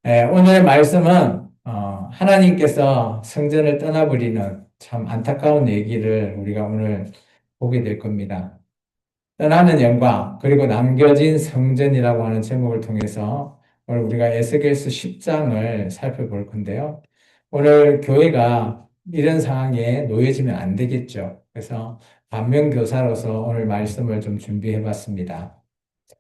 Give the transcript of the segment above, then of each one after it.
오늘의 말씀은 하나님께서 성전을 떠나버리는 참 안타까운 얘기를 우리가 오늘 보게 될 겁니다. 떠나는 영광, 그리고 남겨진 성전이라고 하는 제목을 통해서 오늘 우리가 에스겔서 10장을 살펴볼 건데요. 오늘 교회가 이런 상황에 놓여지면 안 되겠죠. 그래서 반면교사로서 오늘 말씀을 좀 준비해 봤습니다.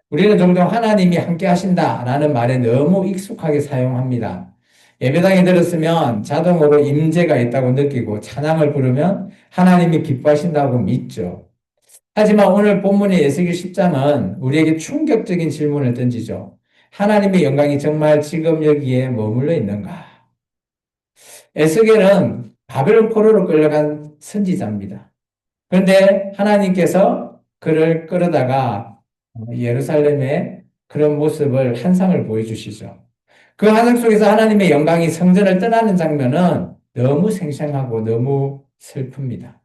우리는 종종 하나님이 함께 하신다라는 말에 너무 익숙하게 사용합니다. 예배당에 들었으면 자동으로 임재가 있다고 느끼고 찬양을 부르면 하나님이 기뻐하신다고 믿죠. 하지만 오늘 본문의 에스겔 10장은 우리에게 충격적인 질문을 던지죠. 하나님의 영광이 정말 지금 여기에 머물러 있는가? 에스겔은 바벨론 포로로 끌려간 선지자입니다. 그런데 하나님께서 그를 끌어다가 예루살렘의 그런 모습을 환상을 보여주시죠. 그 환상 속에서 하나님의 영광이 성전을 떠나는 장면은 너무 생생하고 너무 슬픕니다.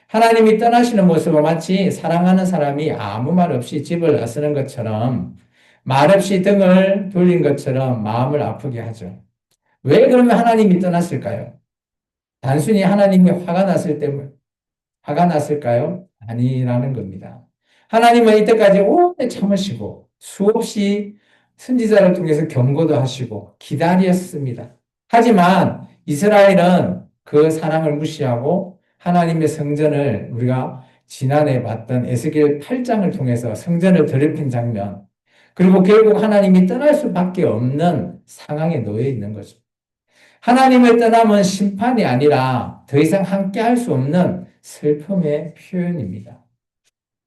하나님이 떠나시는 모습은 마치 사랑하는 사람이 아무 말 없이 집을 나서는 것처럼 말없이 등을 돌린 것처럼 마음을 아프게 하죠. 왜 그러면 하나님이 떠났을까요? 단순히 하나님이 화가 났을까요? 아니라는 겁니다. 하나님은 이때까지 오래 참으시고 수없이 선지자를 통해서 경고도 하시고 기다렸습니다. 하지만 이스라엘은 그 사랑을 무시하고 하나님의 성전을 우리가 지난해 봤던 에스겔 8장을 통해서 성전을 더럽힌 장면, 그리고 결국 하나님이 떠날 수밖에 없는 상황에 놓여 있는 거죠. 하나님을 떠나면 심판이 아니라 더 이상 함께 할 수 없는 슬픔의 표현입니다.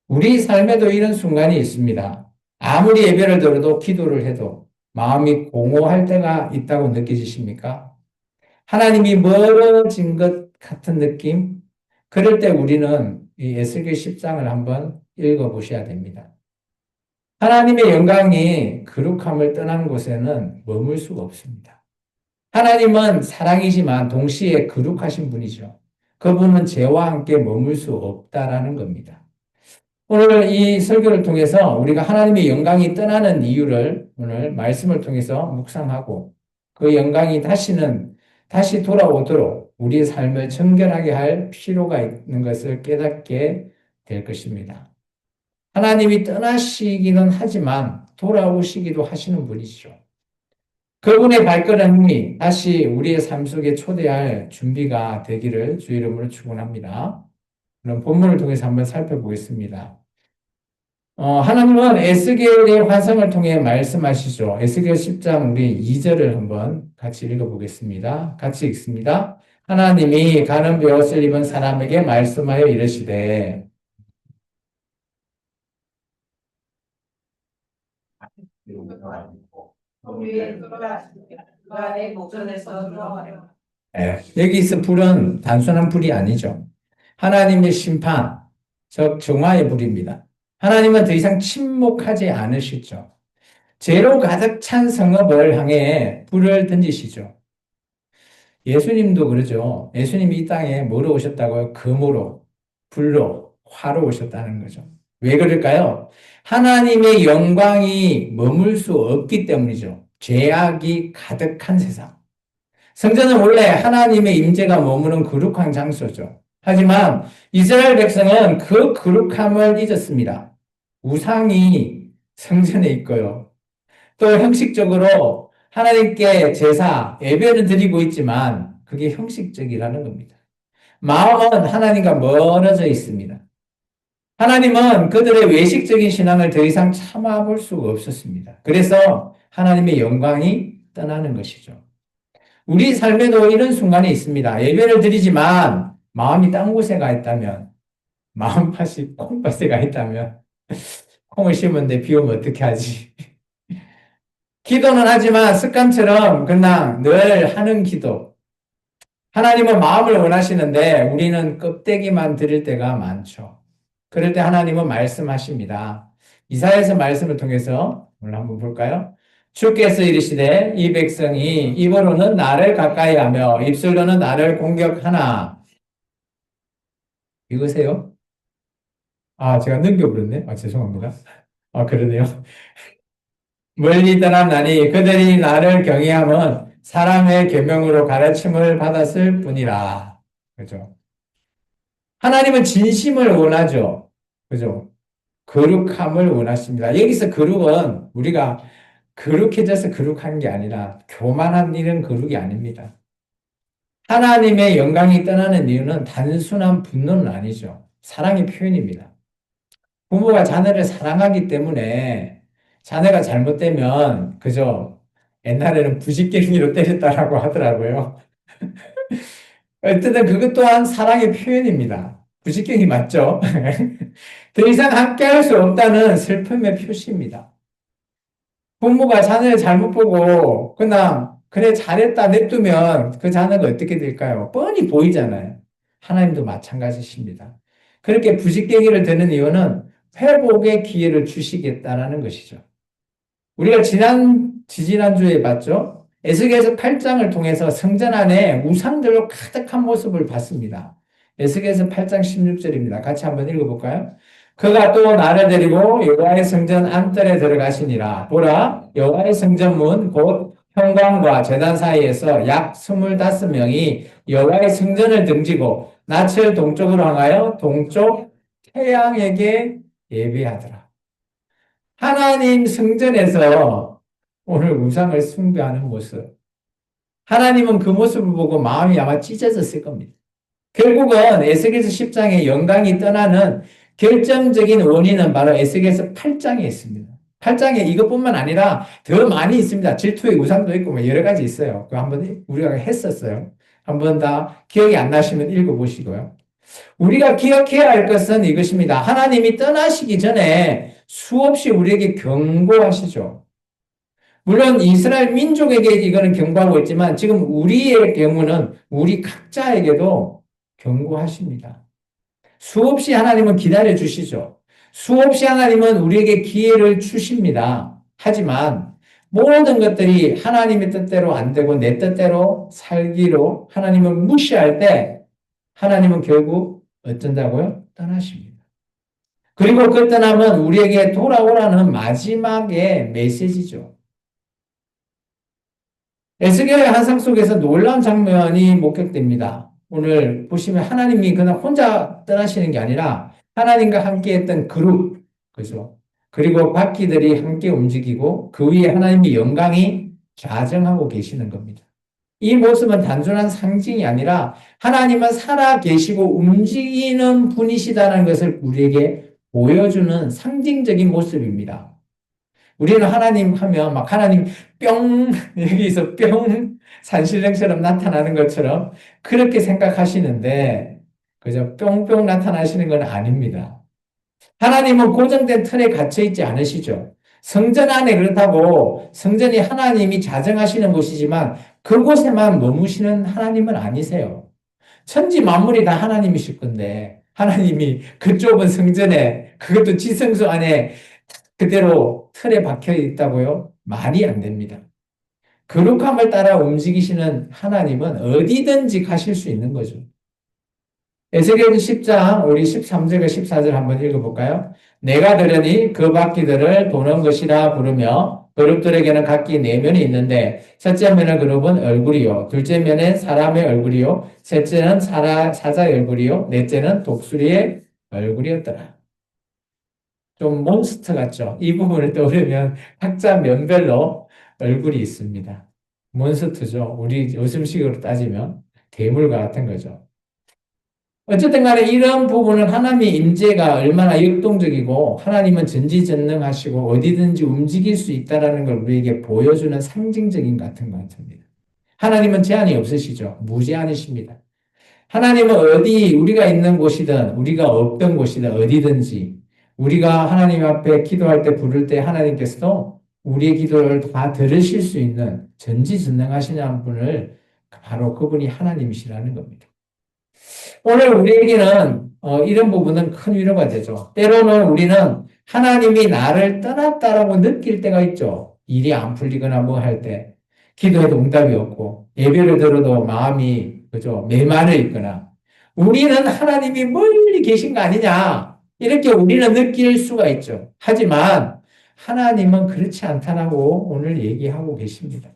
우리 삶에도 이런 순간이 있습니다. 아무리 예배를 들어도 기도를 해도 마음이 공허할 때가 있다고 느껴지십니까? 하나님이 멀어진 것 같은 느낌? 그럴 때 우리는 이 에스겔 10장을 한번 읽어보셔야 됩니다. 하나님의 영광이 거룩함을 떠난 곳에는 머물 수가 없습니다. 하나님은 사랑이지만 동시에 거룩하신 분이죠. 그분은 죄와 함께 머물 수 없다라는 겁니다. 오늘 이 설교를 통해서 우리가 하나님의 영광이 떠나는 이유를 오늘 말씀을 통해서 묵상하고 그 영광이 다시 돌아오도록 우리의 삶을 정결하게 할 필요가 있는 것을 깨닫게 될 것입니다. 하나님이 떠나시기는 하지만 돌아오시기도 하시는 분이시죠. 그분의 발걸음이 다시 우리의 삶 속에 초대할 준비가 되기를 주 이름으로 축원합니다. 그럼 본문을 통해서 한번 살펴보겠습니다. 하나님은 에스겔의 환상을 통해 말씀하시죠. 에스겔 10장 우리 2절을 한번 같이 읽어보겠습니다. 같이 읽습니다. 하나님이 가는 베옷을 입은 사람에게 말씀하여 이르시되 여기서 불은 단순한 불이 아니죠. 하나님의 심판, 즉 정화의 불입니다. 하나님은 더 이상 침묵하지 않으시죠. 죄로 가득 찬 성읍을 향해 불을 던지시죠. 예수님도 그러죠. 예수님이 이 땅에 뭐로 오셨다고요? 금으로, 불로, 화로 오셨다는 거죠. 왜 그럴까요? 하나님의 영광이 머물 수 없기 때문이죠. 죄악이 가득한 세상. 성전은 원래 하나님의 임재가 머무는 거룩한 장소죠. 하지만 이스라엘 백성은 그 거룩함을 잊었습니다. 우상이 성전에 있고요. 또 형식적으로 하나님께 제사, 예배를 드리고 있지만 그게 형식적이라는 겁니다. 마음은 하나님과 멀어져 있습니다. 하나님은 그들의 외식적인 신앙을 더 이상 참아볼 수가 없었습니다. 그래서 하나님의 영광이 떠나는 것이죠. 우리 삶에도 이런 순간이 있습니다. 예배를 드리지만 마음이 딴 곳에 가 있다면, 마음밭이 콩밭에 가 있다면, 콩을 심었는데 비 오면 어떻게 하지? 기도는 하지만 습관처럼 그냥 늘 하는 기도. 하나님은 마음을 원하시는데 우리는 껍데기만 드릴 때가 많죠. 그럴 때 하나님은 말씀하십니다. 이사야서 말씀을 통해서 오늘 한번 볼까요? 주께서 이르시되 이 백성이 입으로는 나를 가까이하며 입술로는 나를 공격하나 읽으세요? 아, 제가 넘겨버렸네. 아, 죄송합니다. 아, 그러네요. 멀리 떠났나니 그들이 나를 경외함은 사람의 계명으로 가르침을 받았을 뿐이라. 그죠? 하나님은 진심을 원하죠. 그죠? 거룩함을 원하십니다. 여기서 거룩은 우리가 거룩해져서 거룩한 게 아니라 교만한 일은 거룩이 아닙니다. 하나님의 영광이 떠나는 이유는 단순한 분노는 아니죠. 사랑의 표현입니다. 부모가 자녀를 사랑하기 때문에 자녀가 잘못되면 그저 옛날에는 부직갱이로 때렸다라고 하더라고요. 어쨌든 그것 또한 사랑의 표현입니다. 부직갱이 맞죠? 더 이상 함께할 수 없다는 슬픔의 표시입니다. 부모가 자녀를 잘못 보고 그냥 그래 잘했다 냅두면 그 자녀가 어떻게 될까요? 뻔히 보이잖아요. 하나님도 마찬가지십니다. 그렇게 부직갱이를 드는 이유는 회복의 기회를 주시겠다라는 것이죠. 우리가 지지난주에 봤죠? 에스겔서 8장을 통해서 성전 안에 우상들로 가득한 모습을 봤습니다. 에스겔서 8장 16절입니다. 같이 한번 읽어볼까요? 그가 또 나를 데리고 여호와의 성전 안뜰에 들어가시니라. 보라, 여호와의 성전 문 곧 현관과 제단 사이에서 약 25명이 여호와의 성전을 등지고 낯을 동쪽으로 향하여 동쪽 태양에게 예배하더라. 하나님 성전에서 오늘 우상을 숭배하는 모습. 하나님은 그 모습을 보고 마음이 아마 찢어졌을 겁니다. 결국은 에스겔서 10장의 영광이 떠나는 결정적인 원인은 바로 에스겔서 8장에 있습니다. 8장에 이것뿐만 아니라 더 많이 있습니다. 질투의 우상도 있고 뭐 여러 가지 있어요. 그거 한번 우리가 했었어요. 한번 다 기억이 안 나시면 읽어보시고요. 우리가 기억해야 할 것은 이것입니다. 하나님이 떠나시기 전에 수없이 우리에게 경고하시죠. 물론 이스라엘 민족에게 이거는 경고하고 있지만 지금 우리의 경우는 우리 각자에게도 경고하십니다. 수없이 하나님은 기다려 주시죠. 수없이 하나님은 우리에게 기회를 주십니다. 하지만 모든 것들이 하나님의 뜻대로 안 되고 내 뜻대로 살기로 하나님을 무시할 때 하나님은 결국 어쩐다고요? 떠나십니다. 그리고 그 떠남은 우리에게 돌아오라는 마지막의 메시지죠. 에스겔의 환상 속에서 놀라운 장면이 목격됩니다. 오늘 보시면 하나님이 그냥 혼자 떠나시는 게 아니라 하나님과 함께 했던 그룹, 그죠? 그리고 바퀴들이 함께 움직이고 그 위에 하나님의 영광이 좌정하고 계시는 겁니다. 이 모습은 단순한 상징이 아니라 하나님은 살아 계시고 움직이는 분이시다는 것을 우리에게 보여주는 상징적인 모습입니다. 우리는 하나님 하면 막 하나님 뿅 여기서 뿅 산신령처럼 나타나는 것처럼 그렇게 생각하시는데 그저 뿅뿅 나타나시는 건 아닙니다. 하나님은 고정된 틀에 갇혀 있지 않으시죠. 성전 안에 그렇다고 성전이 하나님이 자정하시는 곳이지만 그곳에만 머무시는 하나님은 아니세요. 천지 만물이 다 하나님이실 건데 하나님이 그 좁은 성전에 그것도 지성소 안에 그대로 틀에 박혀 있다고요? 말이 안 됩니다. 거룩함을 따라 움직이시는 하나님은 어디든지 가실 수 있는 거죠. 에스겔 10장 우리 13절과 14절 한번 읽어볼까요? 내가 들으니 그 바퀴들을 도는 것이라 부르며 그룹들에게는 각기 네 면이 있는데 첫째 면의 그룹은 얼굴이요 둘째 면은 사람의 얼굴이요 셋째는 사자의 얼굴이요 넷째는 독수리의 얼굴이었더라. 좀 몬스터 같죠? 이 부분을 떠오르면 각자 면별로 얼굴이 있습니다. 몬스터죠. 우리 요즘식으로 따지면 괴물과 같은 거죠. 어쨌든 간에 이런 부분은 하나님의 임재가 얼마나 역동적이고 하나님은 전지전능하시고 어디든지 움직일 수 있다는 걸 우리에게 보여주는 상징적인 같은 것 같습니다. 하나님은 제한이 없으시죠. 무제한이십니다. 하나님은 어디 우리가 있는 곳이든 우리가 없던 곳이든 어디든지 우리가 하나님 앞에 기도할 때 부를 때 하나님께서도 우리의 기도를 다 들으실 수 있는 전지전능하신 분을 바로 그분이 하나님이시라는 겁니다. 오늘 우리에게는 이런 부분은 큰 위로가 되죠. 때로는 우리는 하나님이 나를 떠났다라고 느낄 때가 있죠. 일이 안 풀리거나 뭐 할 때, 기도해도 응답이 없고, 예배를 들어도 마음이, 그죠, 메마르 있거나, 우리는 하나님이 멀리 계신 거 아니냐, 이렇게 우리는 느낄 수가 있죠. 하지만, 하나님은 그렇지 않다라고 오늘 얘기하고 계십니다.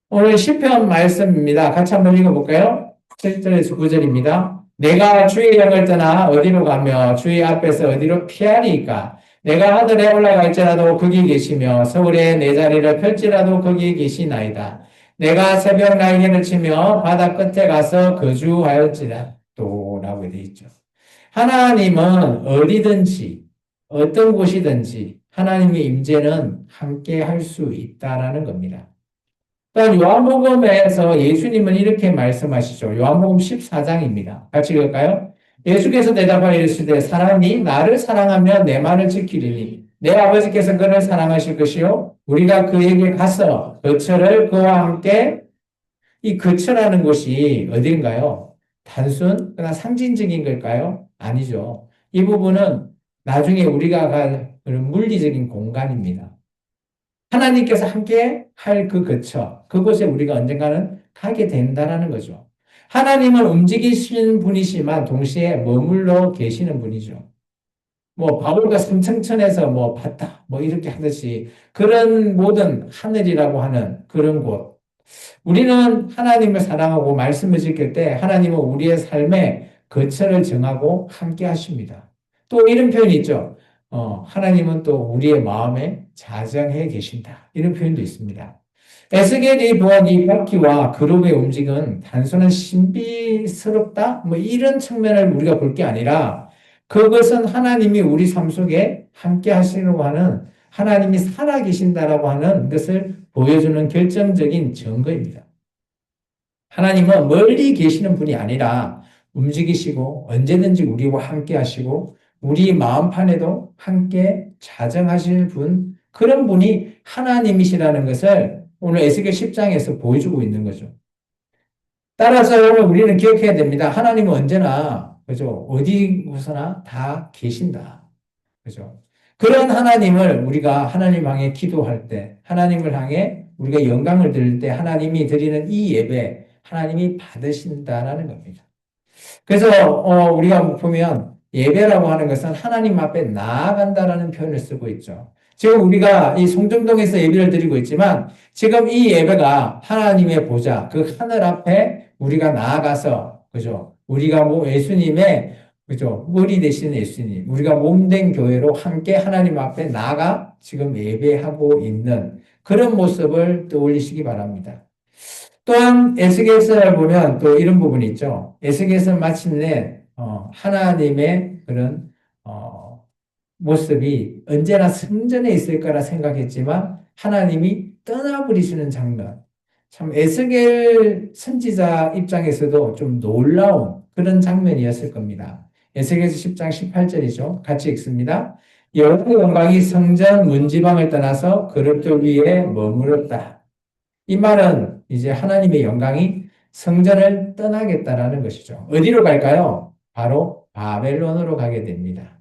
오늘 시편 말씀입니다. 같이 한번 읽어볼까요? 7절에서 9절입니다. 내가 주의 영을 떠나 어디로 가며 주의 앞에서 어디로 피하리이까? 내가 하늘에 올라갈지라도 거기 계시며 서울에 내 자리를 펼지라도 거기 계시나이다. 내가 새벽 날개를 치며 바다 끝에 가서 거주하였지라도 라고 되어 있죠. 하나님은 어디든지 어떤 곳이든지 하나님의 임재는 함께 할 수 있다라는 겁니다. 또한 요한복음에서 예수님은 이렇게 말씀하시죠. 요한복음 14장입니다. 같이 읽을까요? 예수께서 대답하여 이르시되 사람이 나를 사랑하면 내 말을 지키리니 내 아버지께서 그를 사랑하실 것이요 우리가 그에게 가서 거처를 그와 함께 이 거처라는 곳이 어디인가요? 단순 그냥 상징적인 걸까요? 아니죠. 이 부분은 나중에 우리가 갈 그런 물리적인 공간입니다. 하나님께서 함께 할 그 거처, 그곳에 우리가 언젠가는 가게 된다는 거죠. 하나님은 움직이시는 분이시만 동시에 머물러 계시는 분이죠. 뭐 바울과 삼층천에서 뭐 봤다, 뭐 이렇게 하듯이 그런 모든 하늘이라고 하는 그런 곳. 우리는 하나님을 사랑하고 말씀을 지킬 때 하나님은 우리의 삶에 거처를 정하고 함께 하십니다. 또 이런 표현이 있죠. 하나님은 또 우리의 마음에 자정해 계신다. 이런 표현도 있습니다. 에스겔이 보한 이 바퀴와 그룹의 움직임은 단순한 신비스럽다? 뭐 이런 측면을 우리가 볼 게 아니라 그것은 하나님이 우리 삶 속에 함께 하시려고 하는 하나님이 살아계신다라고 하는 것을 보여주는 결정적인 증거입니다. 하나님은 멀리 계시는 분이 아니라 움직이시고 언제든지 우리와 함께 하시고 우리 마음판에도 함께 자정하실 분, 그런 분이 하나님이시라는 것을 오늘 에스겔 10장에서 보여주고 있는 거죠. 따라서 오늘 우리는 기억해야 됩니다. 하나님은 언제나, 그죠? 어디서나 다 계신다. 그죠? 그런 하나님을 우리가 하나님 향해 기도할 때, 하나님을 향해 우리가 영광을 드릴 때 하나님이 드리는 이 예배, 하나님이 받으신다라는 겁니다. 그래서 우리가 보면 예배라고 하는 것은 하나님 앞에 나아간다라는 표현을 쓰고 있죠. 지금 우리가 이 송정동에서 예배를 드리고 있지만 지금 이 예배가 하나님의 보좌, 그 하늘 앞에 우리가 나아가서, 그죠? 우리가 뭐 예수님의, 그죠? 머리 되시는 예수님, 우리가 몸된 교회로 함께 하나님 앞에 나아가 지금 예배하고 있는 그런 모습을 떠올리시기 바랍니다. 또한 에스겔서를 보면 또 이런 부분이 있죠. 에스겔서 마침내 하나님의 그런 모습이 언제나 성전에 있을 거라 생각했지만 하나님이 떠나버리시는 장면. 참 에스겔 선지자 입장에서도 좀 놀라운 그런 장면이었을 겁니다. 에스겔서 10장 18절이죠. 같이 읽습니다. 여호와의 영광이 성전 문지방을 떠나서 그릇들 위에 머물렀다. 이 말은 이제 하나님의 영광이 성전을 떠나겠다라는 것이죠. 어디로 갈까요? 바로 바벨론으로 가게 됩니다.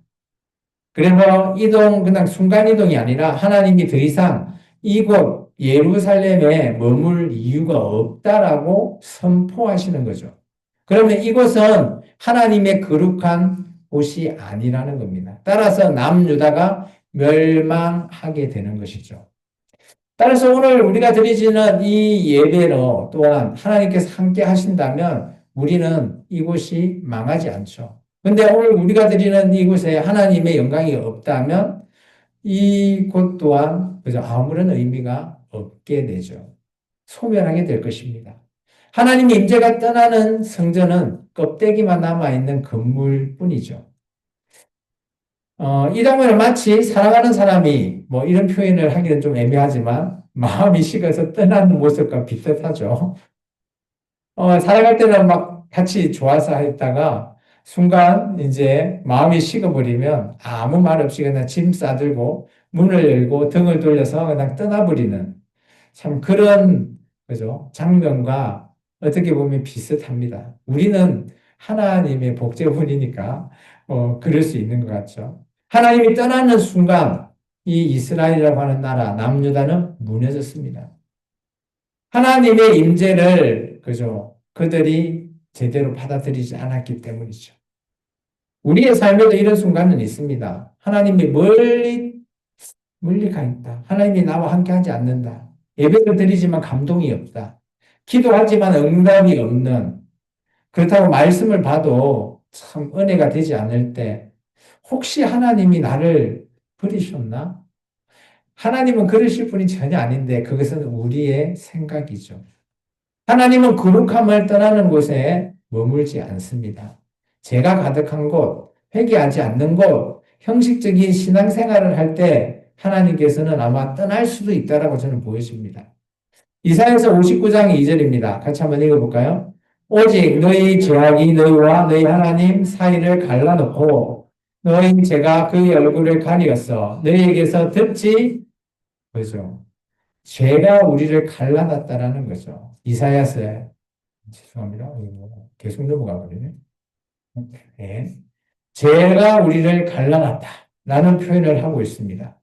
그래서 이동, 그냥 순간이동이 아니라 하나님이 더 이상 이곳 예루살렘에 머물 이유가 없다라고 선포하시는 거죠. 그러면 이곳은 하나님의 거룩한 곳이 아니라는 겁니다. 따라서 남유다가 멸망하게 되는 것이죠. 따라서 오늘 우리가 드리지는 이 예배로 또한 하나님께서 함께 하신다면 우리는 이곳이 망하지 않죠. 근데 오늘 우리가 드리는 이곳에 하나님의 영광이 없다면 이곳 또한 그저 아무런 의미가 없게 되죠. 소멸하게 될 것입니다. 하나님의 임재가 떠나는 성전은 껍데기만 남아있는 건물뿐이죠. 이 장면을 마치 사랑하는 사람이 뭐 이런 표현을 하기는 좀 애매하지만 마음이 식어서 떠나는 모습과 비슷하죠. 사랑할 때는 막 같이 좋아서 했다가 순간 이제 마음이 식어버리면 아무 말 없이 그냥 짐 싸들고 문을 열고 등을 돌려서 그냥 떠나버리는 참 그런, 그죠? 장면과 어떻게 보면 비슷합니다. 우리는 하나님의 복제분이니까 그럴 수 있는 것 같죠. 하나님이 떠나는 순간 이 이스라엘이라고 하는 나라 남유다는 무너졌습니다. 하나님의 임재를, 그죠? 그들이 제대로 받아들이지 않았기 때문이죠. 우리의 삶에도 이런 순간은 있습니다. 하나님이 멀리 멀리 가 있다. 하나님이 나와 함께 하지 않는다. 예배를 드리지만 감동이 없다. 기도하지만 응답이 없는, 그렇다고 말씀을 봐도 참 은혜가 되지 않을 때, 혹시 하나님이 나를 버리셨나? 하나님은 그러실 분이 전혀 아닌데, 그것은 우리의 생각이죠. 하나님은 거룩함을 떠나는 곳에 머물지 않습니다. 죄가 가득한 곳, 회개하지 않는 곳, 형식적인 신앙생활을 할 때 하나님께서는 아마 떠날 수도 있다라고 저는 보여집니다. 이사야서 59장 2절입니다. 같이 한번 읽어볼까요? 오직 너희 죄악이 너희와 너희 하나님 사이를 갈라놓고 너희 죄가 그의 얼굴을 가리었어 너희에게서 듣지 그죠? 죄가 우리를 갈라놨다라는 거죠. 이사야서에 죄송합니다. 계속 넘어가 버리네. 네. 죄가 우리를 갈라놨다라는 표현을 하고 있습니다.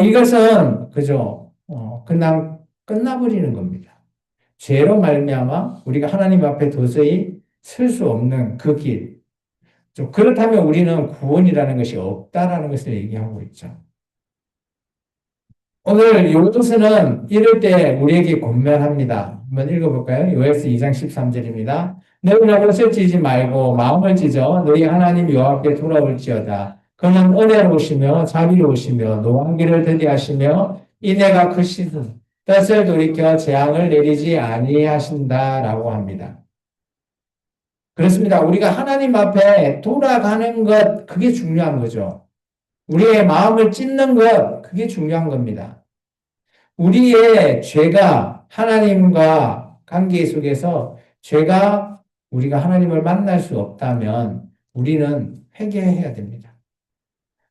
이것은 그죠? 그냥 끝나버리는 겁니다. 죄로 말미암아 우리가 하나님 앞에 도저히 설 수 없는 그 길. 그렇다면 우리는 구원이라는 것이 없다라는 것을 얘기하고 있죠. 오늘 요소는 이럴 때 우리에게 권면합니다. 한번 읽어볼까요? 요에스 2장 13절입니다. 너희는 옷을 찢지 말고 마음을 찢어 너희 하나님 여호와께 돌아올지어다. 그는 은혜로우시며 자비로우시며 노하기를 더디하시며 인애가 크시든 뜻을 돌이켜 재앙을 내리지 아니하신다라고 합니다. 그렇습니다. 우리가 하나님 앞에 돌아가는 것, 그게 중요한 거죠. 우리의 마음을 찢는 것, 그게 중요한 겁니다. 우리의 죄가 하나님과 관계 속에서 죄가 우리가 하나님을 만날 수 없다면 우리는 회개해야 됩니다.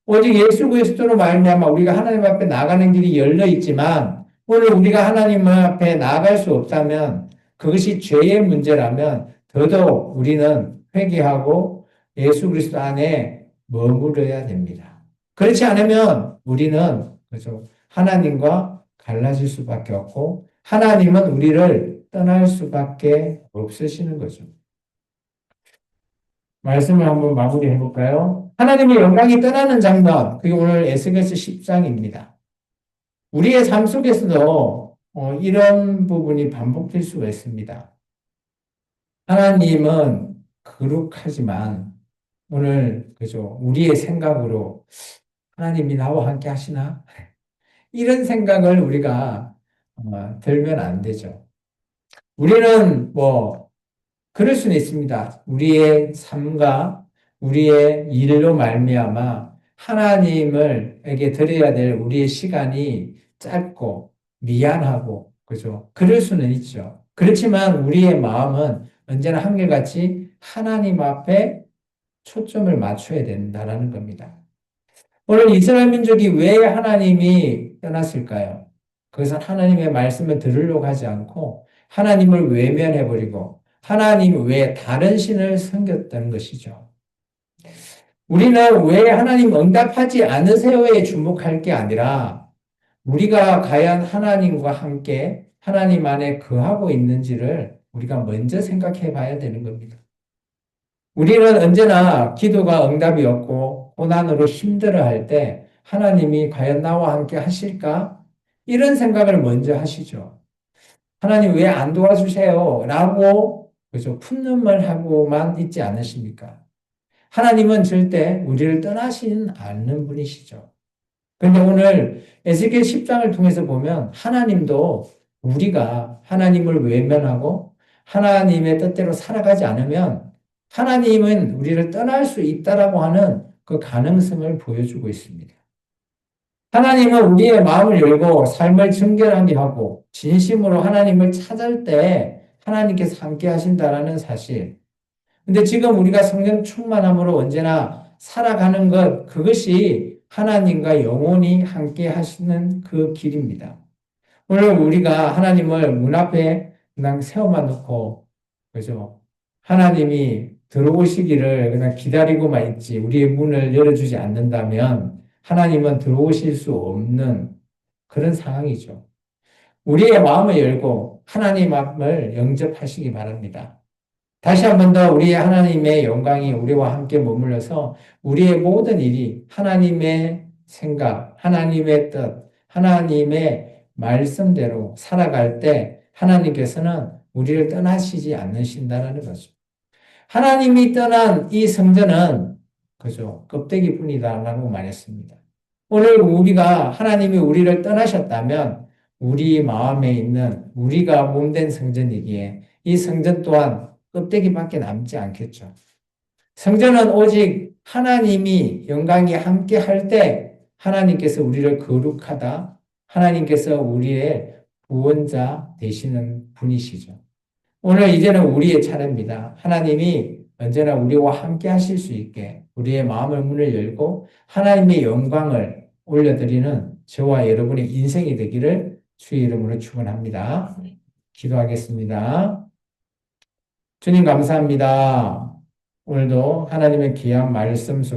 오직 예수 그리스도로 말미암아 우리가 하나님 앞에 나가는 길이 열려 있지만 오늘 우리가 하나님 앞에 나아갈 수 없다면 그것이 죄의 문제라면 더더욱 우리는 회개하고 예수 그리스도 안에 머무러야 됩니다. 그렇지 않으면 우리는 그죠? 하나님과 갈라질 수밖에 없고 하나님은 우리를 떠날 수밖에 없으시는 거죠. 말씀을 한번 마무리해 볼까요? 하나님의 영광이 떠나는 장면, 그게 오늘 에스겔서 10장입니다. 우리의 삶 속에서도 이런 부분이 반복될 수가 있습니다. 하나님은 거룩하지만 오늘 그죠? 우리의 생각으로 하나님이 나와 함께 하시나? 이런 생각을 우리가 들면 안 되죠. 우리는 뭐 그럴 수는 있습니다. 우리의 삶과 우리의 일로 말미암아 하나님을에게 드려야 될 우리의 시간이 짧고 미안하고 그죠? 그럴 수는 있죠. 그렇지만 우리의 마음은 언제나 한결같이 하나님 앞에 초점을 맞춰야 된다라는 겁니다. 오늘 이스라엘 민족이 왜 하나님이 떠났을까요? 그것은 하나님의 말씀을 들으려고 하지 않고 하나님을 외면해버리고 하나님 외에 다른 신을 섬겼다는 것이죠. 우리는 왜 하나님 응답하지 않으세요에 주목할 게 아니라 우리가 과연 하나님과 함께 하나님 안에 거하고 있는지를 우리가 먼저 생각해 봐야 되는 겁니다. 우리는 언제나 기도가 응답이 없고 고난으로 힘들어할 때 하나님이 과연 나와 함께 하실까? 이런 생각을 먼저 하시죠. 하나님 왜 안 도와주세요? 라고 그죠? 풋눈물 하고만 있지 않으십니까? 하나님은 절대 우리를 떠나시는 않는 분이시죠. 그런데 오늘 에스겔 10장을 통해서 보면 하나님도 우리가 하나님을 외면하고 하나님의 뜻대로 살아가지 않으면 하나님은 우리를 떠날 수 있다라고 하는 그 가능성을 보여주고 있습니다. 하나님은 우리의 마음을 열고 삶을 청결하게 하고 진심으로 하나님을 찾을 때 하나님께서 함께 하신다라는 사실. 근데 지금 우리가 성령 충만함으로 언제나 살아가는 것, 그것이 하나님과 영원히 함께 하시는 그 길입니다. 오늘 우리가 하나님을 문 앞에 그냥 세워만 놓고, 그죠? 하나님이 들어오시기를 그냥 기다리고만 있지, 우리의 문을 열어주지 않는다면 하나님은 들어오실 수 없는 그런 상황이죠. 우리의 마음을 열고 하나님 앞을 영접하시기 바랍니다. 다시 한 번 더 우리의 하나님의 영광이 우리와 함께 머물러서 우리의 모든 일이 하나님의 생각, 하나님의 뜻, 하나님의 말씀대로 살아갈 때 하나님께서는 우리를 떠나시지 않으신다는 거죠. 하나님이 떠난 이 성전은 그죠? 껍데기뿐이다라고 말했습니다. 오늘 우리가 하나님이 우리를 떠나셨다면 우리 마음에 있는 우리가 몸된 성전이기에 이 성전 또한 껍데기밖에 남지 않겠죠. 성전은 오직 하나님이 영광이 함께 할 때 하나님께서 우리를 거룩하다. 하나님께서 우리의 구원자 되시는 분이시죠. 오늘 이제는 우리의 차례입니다. 하나님이 언제나 우리와 함께 하실 수 있게 우리의 마음의 문을 열고 하나님의 영광을 올려드리는 저와 여러분의 인생이 되기를 주의 이름으로 축원합니다. 기도하겠습니다. 주님 감사합니다. 오늘도 하나님의 귀한 말씀 속에